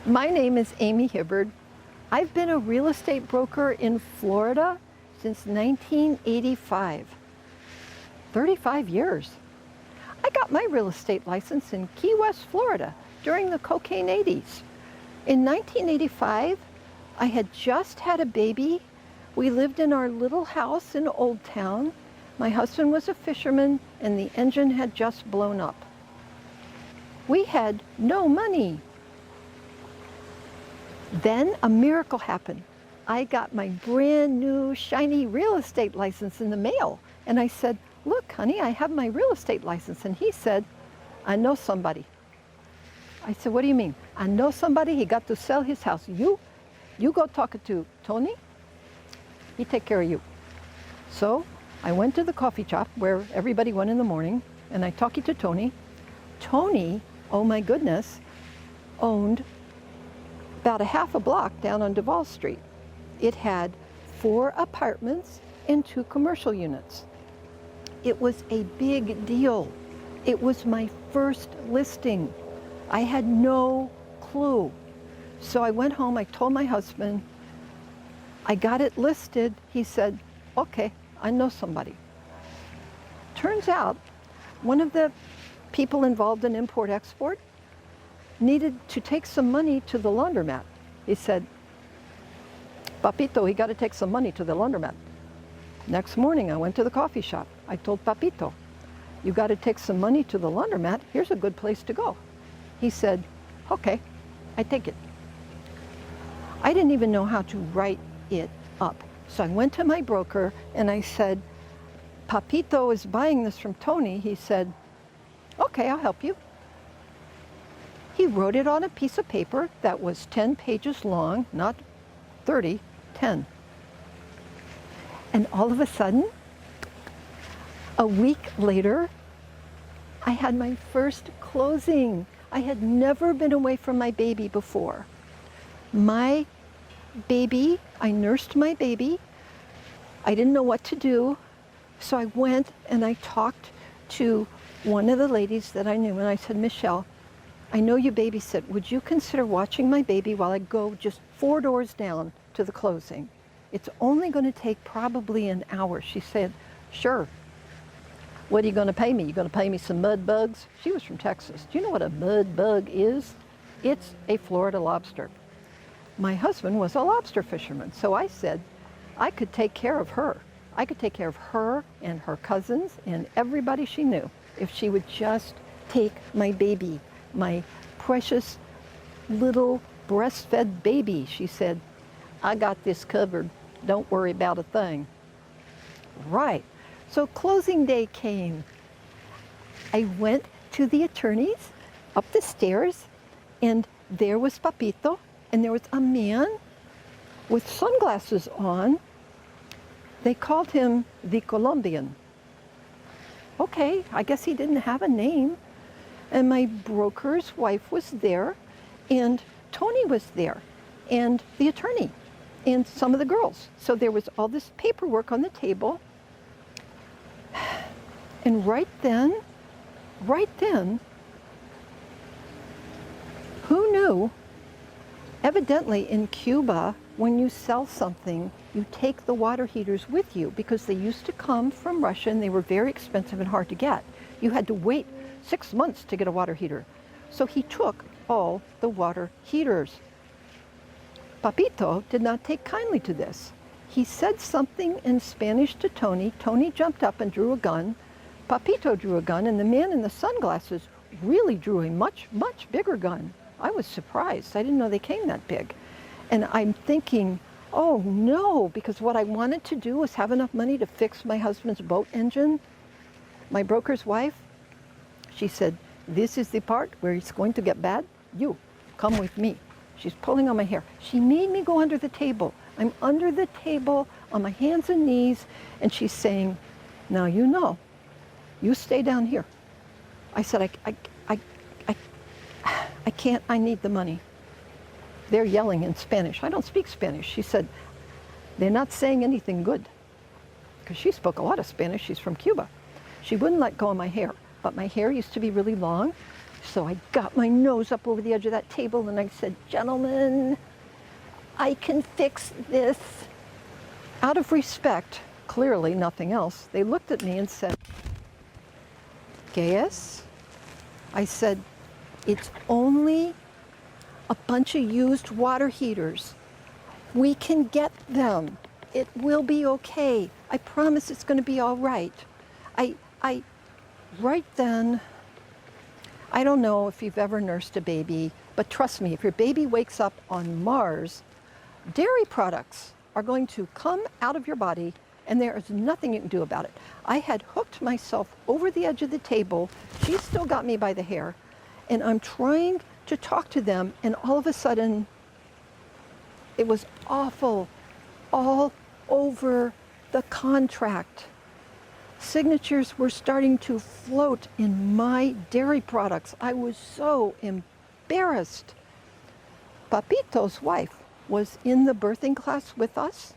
My name is Amy Hibberd. I've been a real estate broker in Florida since 1985. 35 years. I got my real estate license in Key West, Florida during the cocaine 80s. In 1985, I had just had a baby. We lived in our little house in Old Town. My husband was a fisherman and the engine had just blown up. We had no money. Then a miracle happened. I got my brand new shiny real estate license in the mail. And I said, "Look, honey, I have my real estate license." And he said, "I know somebody." I said, "What do you mean?" "I know somebody, he got to sell his house. You go talk to Tony, he take care of you." So I went to the coffee shop where everybody went in the morning and I talked to Tony. Tony, oh my goodness, owned about a half a block down on Duval Street. It had 4 apartments and 2 commercial units. It was a big deal. It was my first listing. I had no clue. So I went home, I told my husband, I got it listed. He said, "Okay, I know somebody." Turns out, one of the people involved in import-export needed to take some money to the laundromat. He said, "Papito, he got to take some money to the laundromat." Next morning, I went to the coffee shop. I told Papito, "You got to take some money to the laundromat. Here's a good place to go." He said, "Okay, I take it." I didn't even know how to write it up. So I went to my broker and I said, "Papito is buying this from Tony." He said, "Okay, I'll help you." He wrote it on a piece of paper that was 10 pages long, not 30, 10. And all of a sudden, a week later, I had my first closing. I had never been away from my baby before. My baby, I nursed my baby. I didn't know what to do. So I went and I talked to one of the ladies that I knew and I said, "Michelle, I know you babysit. Would you consider watching my baby while I go just 4 doors down to the closing? It's only going to take probably an hour." She said, "Sure." "What are you going to pay me? You going to pay me some mud bugs?" She was from Texas. Do you know what a mud bug is? It's a Florida lobster. My husband was a lobster fisherman, so I said I could take care of her. I could take care of her and her cousins and everybody she knew if she would just take my baby, my precious little breastfed baby. She said, "I got this covered. Don't worry about a thing." Right. So closing day came. I went to the attorneys up the stairs and there was Papito and there was a man with sunglasses on. They called him the Colombian. Okay, I guess he didn't have a name. And my broker's wife was there, and Tony was there, and the attorney, and some of the girls. So there was all this paperwork on the table. And right then, who knew? Evidently in Cuba, when you sell something, you take the water heaters with you because they used to come from Russia and they were very expensive and hard to get. You had to wait 6 months to get a water heater. So he took all the water heaters. Papito did not take kindly to this. He said something in Spanish to Tony. Tony jumped up and drew a gun. Papito drew a gun, and the man in the sunglasses really drew a much, much bigger gun. I was surprised. I didn't know they came that big. And I'm thinking, oh no, because what I wanted to do was have enough money to fix my husband's boat engine. My broker's wife, she said, "This is the part where it's going to get bad. You, come with me." She's pulling on my hair. She made me go under the table. I'm under the table on my hands and knees, and she's saying, "Now you know, you stay down here." I said, I can't, I need the money. They're yelling in Spanish. I don't speak Spanish. She said, "They're not saying anything good." Because she spoke a lot of Spanish. She's from Cuba. She wouldn't let go of my hair, but my hair used to be really long. So I got my nose up over the edge of that table and I said, gentlemen, I can fix this. Out of respect, clearly nothing else, they looked at me and said, Gaius? I said, it's only a bunch of used water heaters. We can get them. It will be okay. I promise it's going to be all right. Right then, I don't know if you've ever nursed a baby, but trust me, if your baby wakes up on Mars, dairy products are going to come out of your body and there is nothing you can do about it. I had hooked myself over the edge of the table. She still got me by the hair. And I'm trying to talk to them, and all of a sudden, it was awful, all over the contract. Signatures were starting to float in my dairy products. I was so embarrassed. Papito's wife was in the birthing class with us.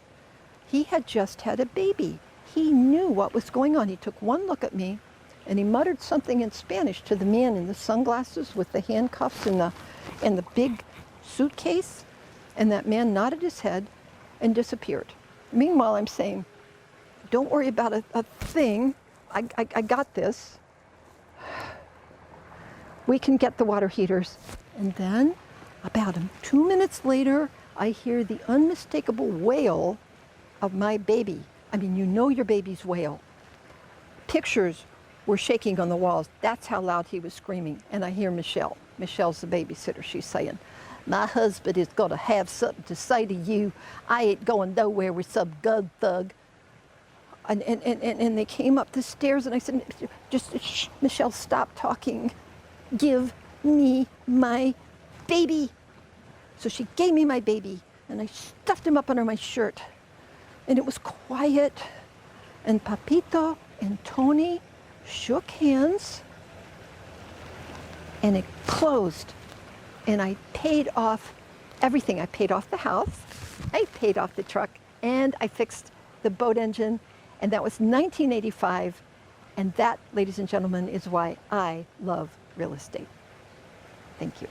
He had just had a baby. He knew what was going on. He took one look at me and he muttered something in Spanish to the man in the sunglasses with the handcuffs and the big suitcase. And that man nodded his head and disappeared. Meanwhile, I'm saying, don't worry about a thing. I got this. We can get the water heaters. And then about 2 minutes later, I hear the unmistakable wail of my baby. I mean, you know your baby's wail. Pictures were shaking on the walls. That's how loud he was screaming. And I hear Michelle. Michelle's the babysitter. She's saying, my husband is going to have something to say to you. I ain't going nowhere with some gun thug. And they came up the stairs and I said, just shh, Michelle, stop talking. Give me my baby. So she gave me my baby and I stuffed him up under my shirt. And it was quiet. And Papito and Tony shook hands and it closed. And I paid off everything. I paid off the house, I paid off the truck, and I fixed the boat engine. And that was 1985. And that, ladies and gentlemen, is why I love real estate. Thank you.